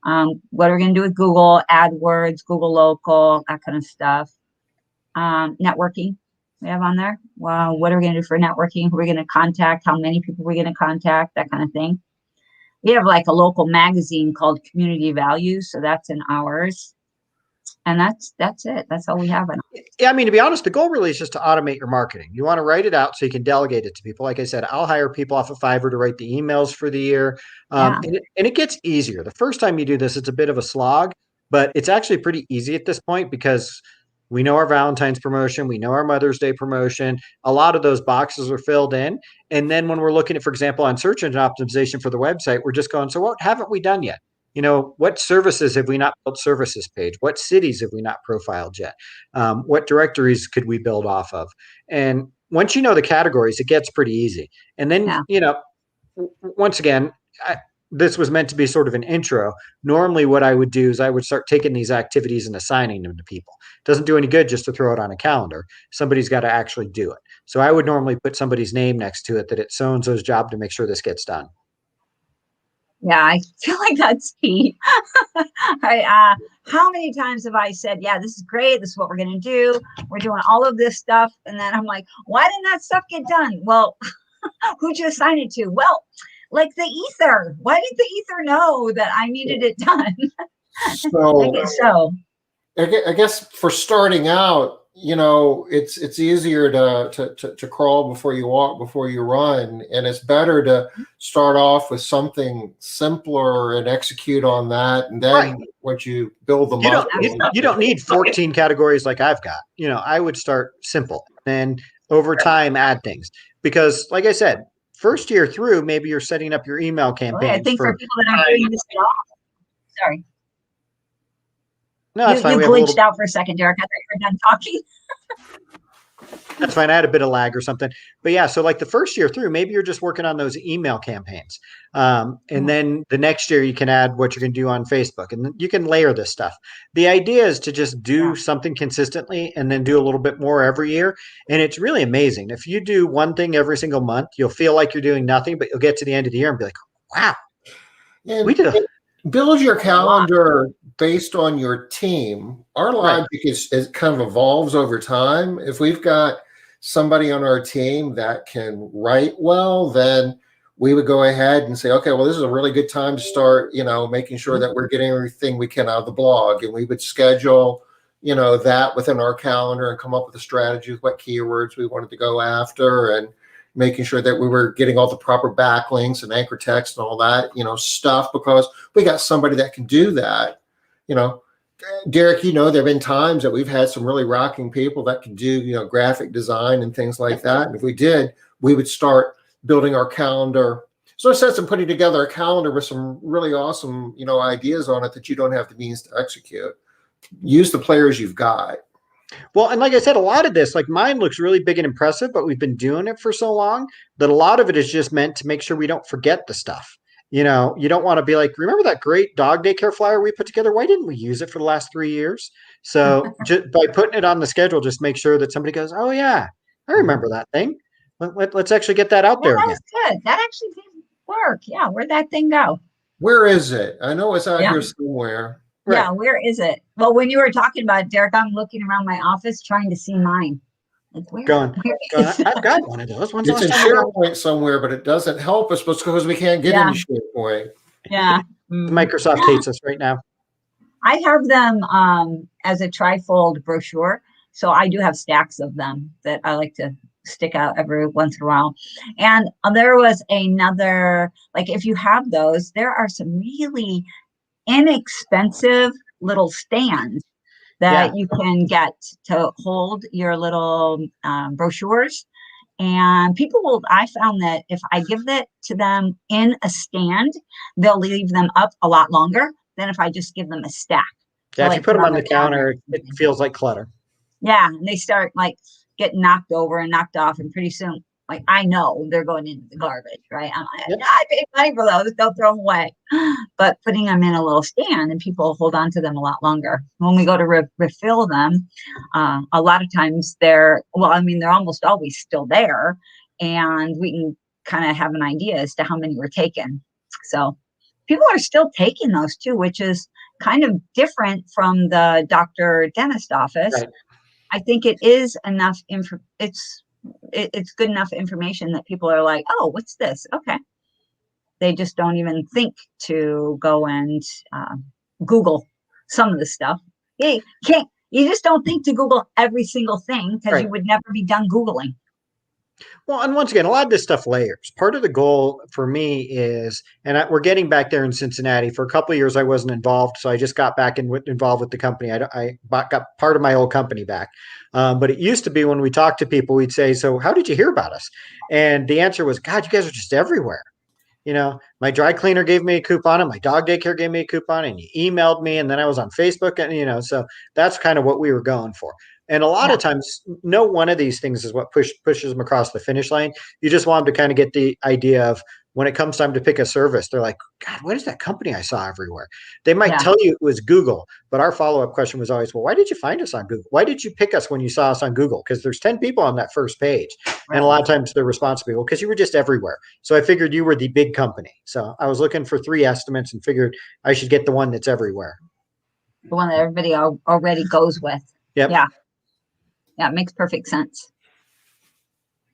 What are we going to do with Google AdWords, Google Local, that kind of stuff. Networking we have on there. Well, what are we going to do for networking? Who are we going to contact? How many people are we going to contact? That kind of thing. We have like a local magazine called Community Values. So that's in ours. And that's it. That's all we have.
Yeah, I mean, to be honest, the goal really is just to automate your marketing. You want to write it out so you can delegate it to people. Like I said, I'll hire people off of Fiverr to write the emails for the year. And it gets easier. The first time you do this, it's a bit of a slog, but it's actually pretty easy at this point, because we know our Valentine's promotion, we know our Mother's Day promotion. A lot of those boxes are filled in. And then when we're looking at, for example, on search engine optimization for the website, we're just going, so what haven't we done yet? What services have we not built services page? What cities have we not profiled yet? What directories could we build off of? And once you know the categories, it gets pretty easy. And then, once again, this was meant to be sort of an intro. Normally what I would do is I would start taking these activities and assigning them to people. It doesn't do any good just to throw it on a calendar. Somebody's got to actually do it. So I would normally put somebody's name next to it, that it's so-and-so's job to make sure this gets done.
Yeah, I feel like that's key. How many times have I said, yeah, this is great. This is what we're going to do. We're doing all of this stuff. And then I'm like, why didn't that stuff get done? Well, who'd you assign it to? Well, like the ether. Why did the ether know that I needed it done?
I guess for starting out, it's easier to crawl before you walk, before you run, and it's better to start off with something simpler and execute on that, and then once you build them up,
you don't need 14 categories like I've got. I would start simple, and over time add things, because, like I said, first year through, maybe you're setting up your email campaigns.
I think for people that are doing this job. Sorry.
No, that's fine.
You glitched out for a second, Derek. I thought you were done talking.
That's fine. I had a bit of lag or something. But yeah, so like the first year through, maybe you're just working on those email campaigns. And then the next year you can add what you're going to do on Facebook, and you can layer this stuff. The idea is to just do something consistently and then do a little bit more every year. And it's really amazing. If you do one thing every single month, you'll feel like you're doing nothing, but you'll get to the end of the year and be like, wow,
And
we did.
build your
lot.
calendar based on your team. Our
Right.
logic is it kind of evolves over time. If we've got somebody on our team that can write well, then we would go ahead and say, okay, well, this is a really good time to start, making sure that we're getting everything we can out of the blog. And we would schedule, that within our calendar and come up with a strategy with what keywords we wanted to go after and making sure that we were getting all the proper backlinks and anchor text and all that, stuff, because we got somebody that can do that. Derek, there have been times that we've had some really rocking people that can do, graphic design and things like that. And if we did, we would start building our calendar. So instead of putting together a calendar with some really awesome, ideas on it that you don't have the means to execute, use the players you've got.
Well, and like I said, a lot of this, like mine looks really big and impressive, but we've been doing it for so long that a lot of it is just meant to make sure we don't forget the stuff. You don't want to be like, remember that great dog daycare flyer we put together? Why didn't we use it for the last 3 years? So just by putting it on the schedule, just make sure that somebody goes, oh yeah, I remember that thing. Let's actually get that out there
that
again.
was good. That actually did work. Yeah, where'd that thing go?
Where is it? I know it's out here somewhere.
Right.
Yeah, where is it? Well, when you were talking about it, Derek, I'm looking around my office trying to see mine. Like, where is
I've got one of those.
It's in SharePoint somewhere, but it doesn't help us because we can't get into SharePoint.
Yeah.
Microsoft hates us right now.
I have them as a trifold brochure. So I do have stacks of them that I like to stick out every once in a while. And there was another, like if you have those, there are some really inexpensive little stands that you can get to hold your little brochures. And I found that if I give it to them in a stand, they'll leave them up a lot longer than if I just give them a stack.
Yeah, if you put them on the counter, it feels like clutter.
Yeah, and they start like getting knocked over and knocked off, and pretty soon, like I know they're going into the garbage, right? I'm like, I paid money for those, don't throw them away. But putting them in a little stand and people hold on to them a lot longer. When we go to refill them, a lot of times they're almost always still there, and we can kind of have an idea as to how many were taken. So people are still taking those too, which is kind of different from the doctor dentist office. Right. I think it is enough it's good enough information that people are like, oh, what's this? Okay. They just don't even think to go and Google some of the stuff. You just don't think to Google every single thing because you would never be done Googling.
Well, and once again, a lot of this stuff layers. Part of the goal for me is, and we're getting back there in Cincinnati. For a couple of years, I wasn't involved, so I just got back involved with the company. I got part of my old company back. But it used to be when we talked to people, we'd say, so how did you hear about us? And the answer was, God, you guys are just everywhere. My dry cleaner gave me a coupon and my dog daycare gave me a coupon and you emailed me. And then I was on Facebook and, so that's kind of what we were going for. And a lot of times, no one of these things is what pushes them across the finish line. You just want them to kind of get the idea of when it comes time to pick a service, they're like, God, what is that company I saw everywhere? They might tell you it was Google, but our follow-up question was always, well, why did you find us on Google? Why did you pick us when you saw us on Google? Because there's 10 people on that first page. Right. And a lot of times the response will be, well, because you were just everywhere. So I figured you were the big company. So I was looking for 3 estimates and figured I should get the one that's everywhere.
The one that everybody already goes with.
Yep.
Yeah. Yeah, it makes perfect sense.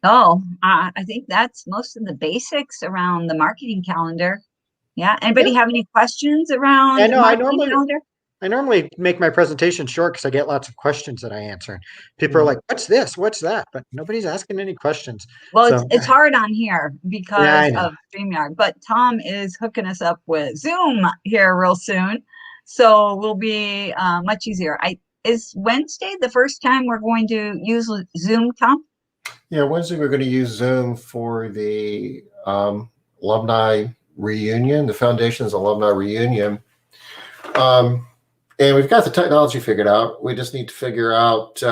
Oh, I think that's most of the basics around the marketing calendar. Yeah. Anybody have any questions around the marketing calendar?
I normally make my presentation short because I get lots of questions that I answer. People are like, what's this? What's that? But nobody's asking any questions.
Well, it's hard on here because of StreamYard. But Tom is hooking us up with Zoom here real soon. So we'll be much easier. Is Wednesday the first time we're going to use Zoom, Tom?
Yeah, Wednesday we're going to use Zoom for the alumni reunion, the Foundation's alumni reunion. And we've got the technology figured out. We just need to figure out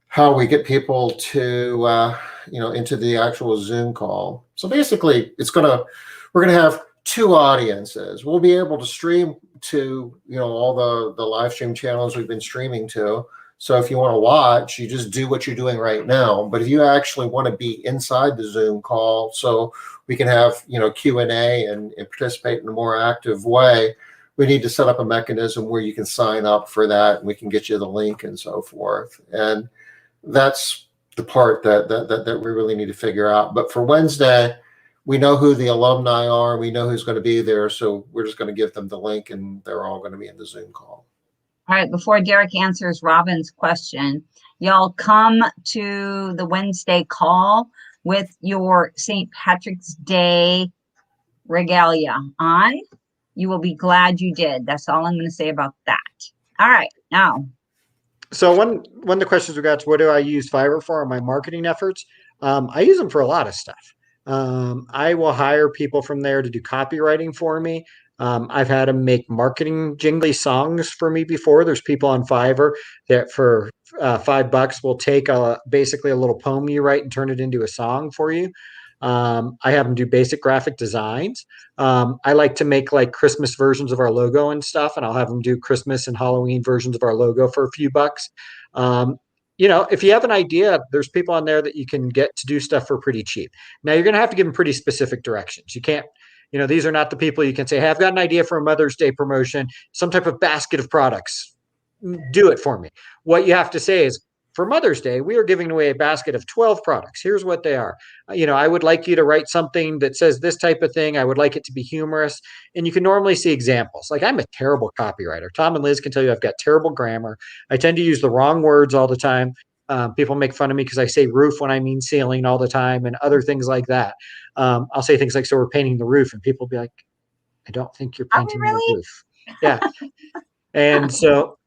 how we get people to, into the actual Zoom call. So basically, we're going to have 2 audiences. We'll be able to stream to all the live stream channels we've been streaming to. So if you want to watch, you just do what you're doing right now. But if you actually want to be inside the Zoom call, so we can have, Q&A and participate in a more active way, we need to set up a mechanism where you can sign up for that, and we can get you the link and so forth. And that's the part that we really need to figure out. But for Wednesday, we know who the alumni are. We know who's going to be there. So we're just going to give them the link, and they're all going to be in the Zoom call.
All right, before Derek answers Robin's question, y'all come to the Wednesday call with your St. Patrick's Day regalia on. You will be glad you did. That's all I'm going to say about that. All right, now.
So one of the questions we got is, what do I use Fiverr for in my marketing efforts? I use them for a lot of stuff. I will hire people from there to do copywriting for me. I've had them make marketing jingly songs for me before. There's people on Fiverr that for $5 will take basically a little poem you write and turn it into a song for you. I have them do basic graphic designs. I like to make like Christmas versions of our logo and stuff, and I'll have them do Christmas and Halloween versions of our logo for a few bucks. If you have an idea, there's people on there that you can get to do stuff for pretty cheap. Now you're going to have to give them pretty specific directions. You can't, these are not the people you can say, hey, I've got an idea for a Mother's Day promotion, some type of basket of products. Do it for me. What you have to say is, for Mother's Day, we are giving away a basket of 12 products. Here's what they are. I would like you to write something that says this type of thing. I would like it to be humorous. And you can normally see examples. Like, I'm a terrible copywriter. Tom and Liz can tell you I've got terrible grammar. I tend to use the wrong words all the time. People make fun of me because I say roof when I mean ceiling all the time, and other things like that. I'll say things like, so we're painting the roof, and people will be like, I don't think you're painting the roof. Yeah. And so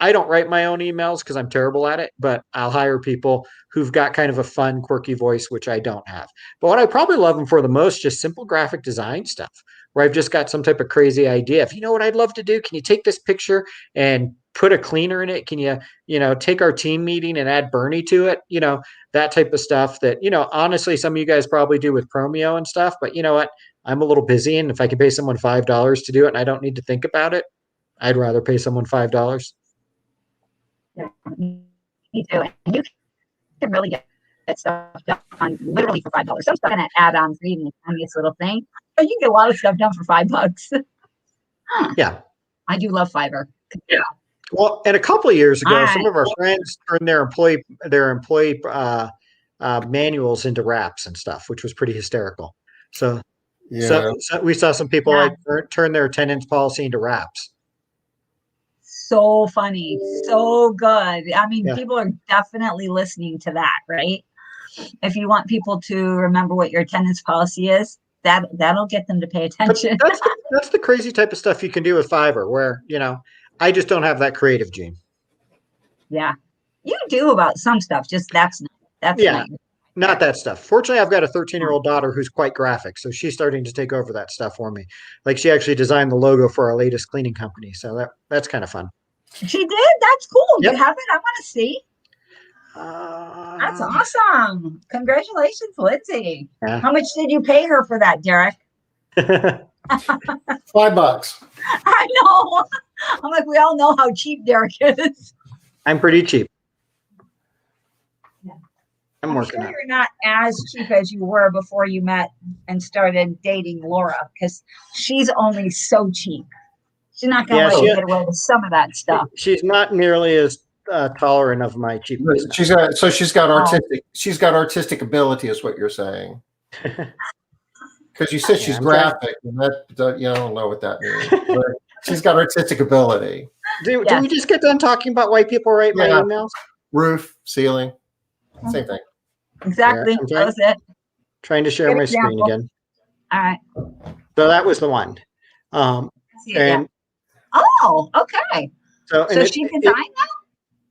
I don't write my own emails because I'm terrible at it, but I'll hire people who've got kind of a fun, quirky voice, which I don't have. But what I probably love them for the most, just simple graphic design stuff, where I've just got some type of crazy idea. If you know what I'd love to do, can you take this picture and put a cleaner in it? Can you, take our team meeting and add Bernie to it? That type of stuff that, honestly, some of you guys probably do with Promeo and stuff, but you know what? I'm a little busy, and if I can pay someone $5 to do it and I don't need to think about it, I'd rather pay someone $5.
Yeah, me too. And you can really get stuff done literally for $5. Some stuff in add-ons, reading the tiniest little thing, but you can get a lot of stuff done for $5.
Yeah,
I do love Fiverr.
Yeah. Well, and a couple of years ago, some of our friends turned their employee manuals into wraps and stuff, which was pretty hysterical. So,
Yeah.
so we saw some people like turn their attendance policy into wraps.
So funny, so good. I mean, people are definitely listening to that, right? If you want people to remember what your attendance policy is, that'll get them to pay attention.
That's the crazy type of stuff you can do with Fiverr, where I just don't have that creative gene.
Yeah, you do about some stuff. Just that's
not that stuff. Fortunately, I've got a 13-year-old daughter who's quite graphic, so she's starting to take over that stuff for me. Like, she actually designed the logo for our latest cleaning company, so that's kind of fun.
She did? That's cool.
Yep.
You have it? I want to see. That's awesome. Congratulations, Lindsay.
Yeah.
How much did you pay her for that, Derek?
$5.
I know. I'm like, we all know how cheap Derek is.
I'm pretty cheap.
Yeah.
I'm working
sure you're not as cheap as you were before you met and started dating Laura, because she's only so cheap. She's not going to let you get away with some of that stuff.
She's not nearly as tolerant of my cheapness.
She's got artistic ability, is what you're saying. Because you said she's graphic, and that I don't know what that means. But she's got artistic ability.
Do we just get done talking about why people write my emails?
Roof, ceiling, same thing.
Exactly. That was it.
Trying to share my screen again.
All right.
So that was the one.
Oh, okay. So she designed that?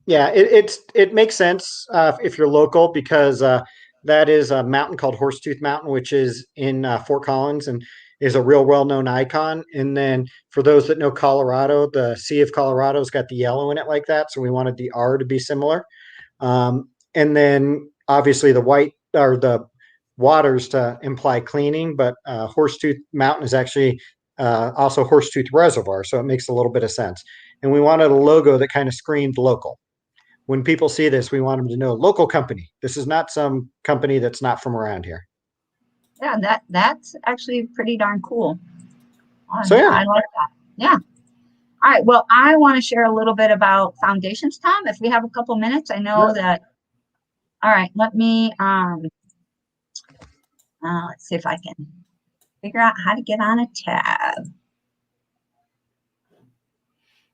Yeah, it makes sense if you're local, because that is a mountain called Horsetooth Mountain, which is in Fort Collins and is a real well-known icon. And then for those that know Colorado, the Sea of Colorado's got the yellow in it like that, so we wanted the R to be similar. And then obviously the white or the waters to imply cleaning, but Horsetooth Mountain is actually also Horsetooth Reservoir, so it makes a little bit of sense. and we wanted a logo that kind of screamed local. When people see this, we want them to know local company. This is not some company that's not from around here.
Yeah, that's actually pretty darn cool.
So yeah.
I like that. Yeah. All right. Well, I want to share a little bit about foundations, Tom, if we have a couple minutes. I know that. All right. Let me let's see if I can figure out how to get on a tab.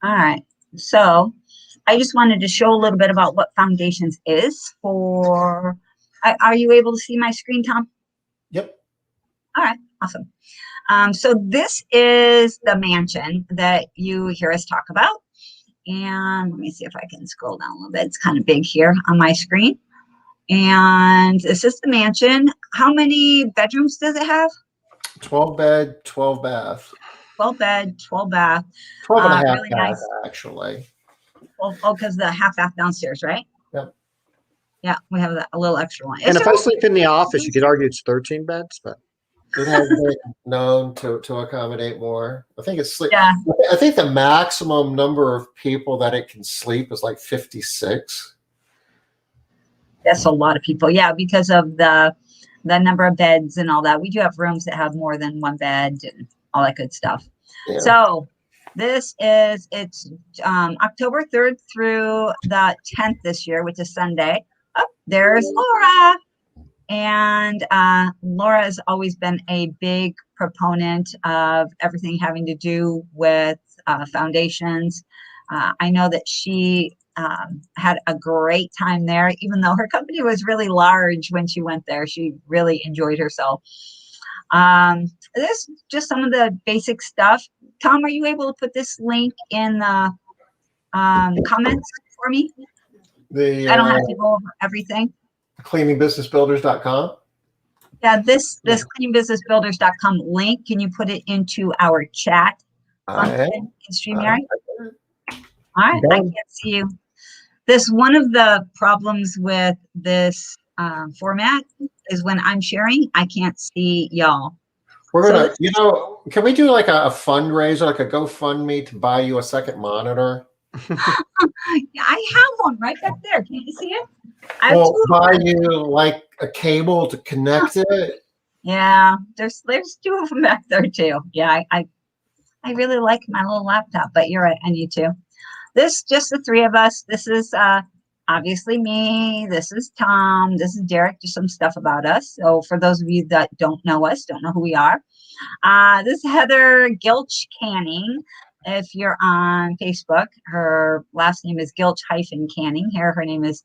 All right. So I just wanted to show a little bit about what foundations is for. Are you able to see my screen, Tom?
Yep.
All right. Awesome. So this is the mansion that you hear us talk about. And let me see if I can scroll down a little bit. It's kind of big here on my screen. And this is the mansion. How many bedrooms does it have?
12 bed, 12 bath.
12 bed, 12 bath.
12 and a half
really
bath,
nice.
actually.
Oh, because the half bath downstairs, right?
Yep.
Yeah, we have a little extra one.
And if I sleep in the office, you could argue it's 13 beds, but
It has been known to accommodate more. I think it's
Yeah.
I think the maximum number of people that it can sleep is like 56.
That's a lot of people. Yeah, because of the number of beds and all that. We do have rooms that have more than one bed and all that good stuff.
Yeah.
So it's October 3rd through the 10th this year, which is Sunday. Oh, there's Laura. And Laura has always been a big proponent of everything having to do with foundations. I know that she had a great time there, even though her company was really large when she went there. She really enjoyed herself. This is just some of the basic stuff. Tom, are you able to put this link in the comments for me? I don't have to go over everything.
Cleaningbusinessbuilders.com.
Yeah, this cleaningbusinessbuilders.com link, can you put it into our chat function in StreamYard? All right, I can't see you. One of the problems with this format is when I'm sharing, I can't see y'all.
We're gonna, can we do like a fundraiser, like a GoFundMe to buy you a second monitor?
I have one right back there. Can you see it?
Well, buy you like a cable to connect it.
Yeah, there's two of them back there too. Yeah, I really like my little laptop, but you're right, I need to. This just the three of us. This is obviously me. This is Tom. This is Derek. Just some stuff about us. So for those of you that don't know us, don't know who we are, this is Heather Gilch Canning. If you're on Facebook, her last name is Gilch-Canning. Here, her name is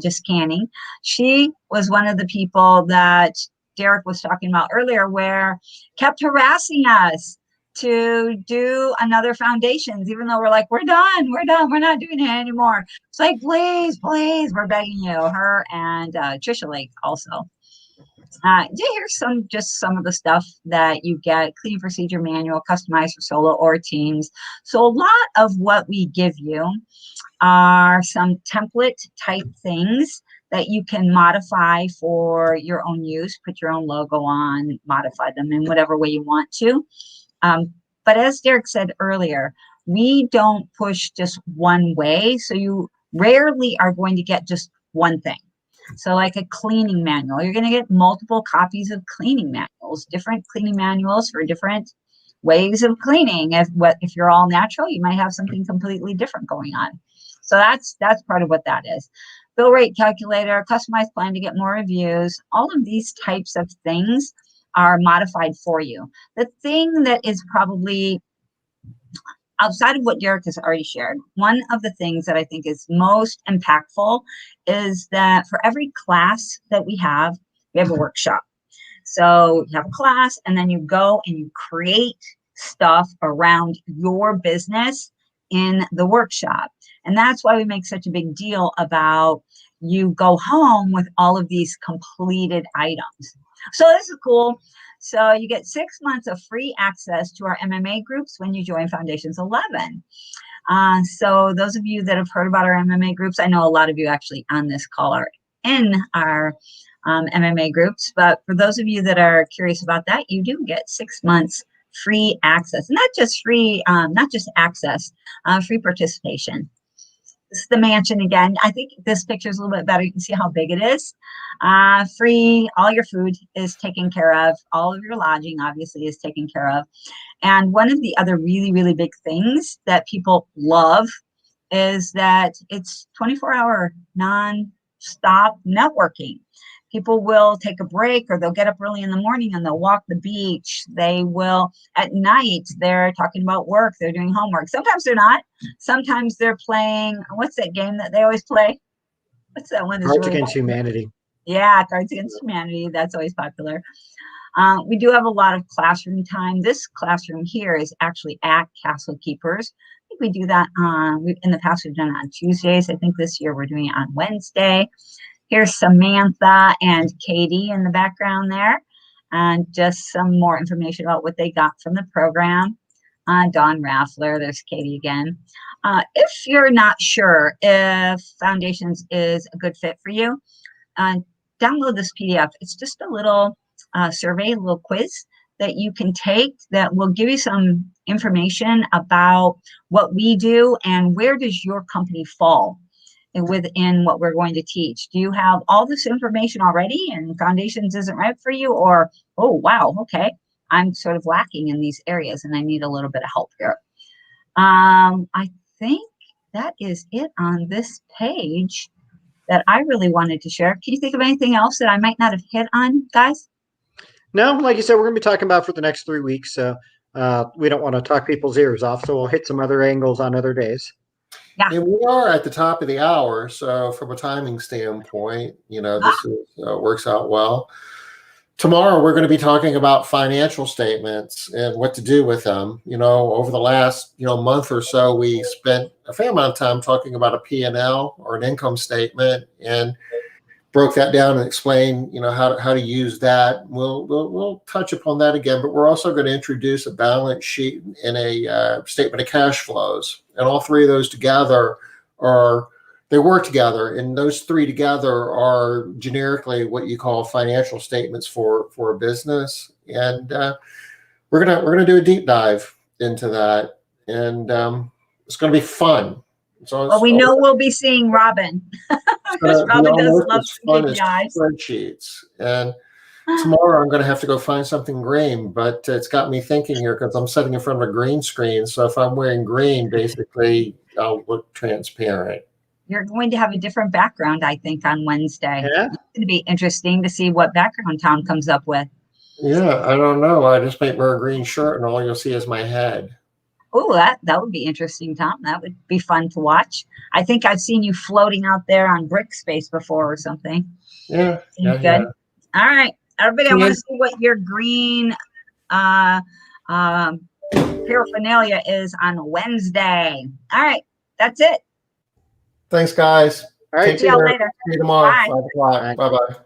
just Canning. She was one of the people that Derek was talking about earlier, where kept harassing us to do another foundations, even though we're like, we're done, we're not doing it anymore. It's like, please, we're begging you. Her and Trisha Lake also. Here's some of the stuff that you get: cleaning procedure manual, customized for solo or teams. So a lot of what we give you are some template type things that you can modify for your own use, put your own logo on, modify them in whatever way you want to. But as Derek said earlier, we don't push just one way. So you rarely are going to get just one thing. So like a cleaning manual, you're going to get multiple copies of cleaning manuals, different cleaning manuals for different ways of cleaning. If you're all natural, you might have something completely different going on. So that's part of what that is. Bill rate calculator, customized plan to get more reviews. All of these types of things are modified for you. The thing that is probably outside of what Derek has already shared, one of the things that I think is most impactful is that for every class that we have a workshop. So you have a class, and then you go and you create stuff around your business in the workshop. And that's why we make such a big deal about you go home with all of these completed items. So this is cool. So you get 6 months of free access to our MMA groups when you join Foundations 11. So those of you that have heard about our MMA groups, I know a lot of you actually on this call are in our MMA groups, but for those of you that are curious about that, you do get 6 months free access, not just free, not just access, free participation. This is the mansion again. I think this picture is a little bit better. You can see how big it is. Free, all your food is taken care of. All of your lodging obviously is taken care of. And one of the other really, really big things that people love is that it's 24-hour non-stop networking. People will take a break, or they'll get up early in the morning and they'll walk the beach. They will, at night, they're talking about work, they're doing homework. Sometimes they're not. Sometimes they're playing, what's that game that they always play? What's that one?
Cards Against Humanity.
Yeah, Cards Against Humanity. That's always popular. We do have a lot of classroom time. This classroom here is actually at Castle Keepers. I think we do that in the past, we've done it on Tuesdays. I think this year we're doing it on Wednesday. Here's Samantha and Katie in the background there, and just some more information about what they got from the program. Dawn Raffler, there's Katie again. If you're not sure if Foundations is a good fit for you, download this PDF. It's just a little survey, a little quiz that you can take that will give you some information about what we do and where does your company fall within what we're going to teach. Do you have all this information already and Foundations isn't right for you? Or, oh, wow, okay, I'm sort of lacking in these areas and I need a little bit of help here. I think that is it on this page that I really wanted to share. Can you think of anything else that I might not have hit on, guys?
No, like you said, we're going to be talking about for the next 3 weeks. So we don't want to talk people's ears off. So we'll hit some other angles on other days.
Yeah.
And we are at the top of the hour, so from a timing standpoint, this works out well. Tomorrow, we're going to be talking about financial statements and what to do with them. Over the last, month or so, we spent a fair amount of time talking about a P&L or an income statement and broke that down and explained, how to use that. We'll touch upon that again, but we're also going to introduce a balance sheet and a statement of cash flows. And all three of those together they work together, and those three together are generically what you call financial statements for a business. And we're gonna do a deep dive into that, and it's gonna be fun.
Well, we know we'll be seeing Robin. Robin does love some KPIs.
Spreadsheets. And tomorrow I'm going to have to go find something green, but it's got me thinking here because I'm sitting in front of a green screen. So if I'm wearing green, basically I'll look transparent. You're
going to have a different background, I think, on Wednesday.
Yeah.
It's going to be interesting to see what background Tom comes up with.
Yeah, I don't know. I just might wear a green shirt and all you'll see is my head.
Oh, that would be interesting, Tom. That would be fun to watch. I think I've seen you floating out there on brick space before or something.
Yeah.
Good. Yeah. All right, everybody, I want to see what your green paraphernalia is on Wednesday. All right, that's it.
Thanks, guys.
All right,
see you later.
See you tomorrow.
Bye.
5 o'clock. Bye-bye.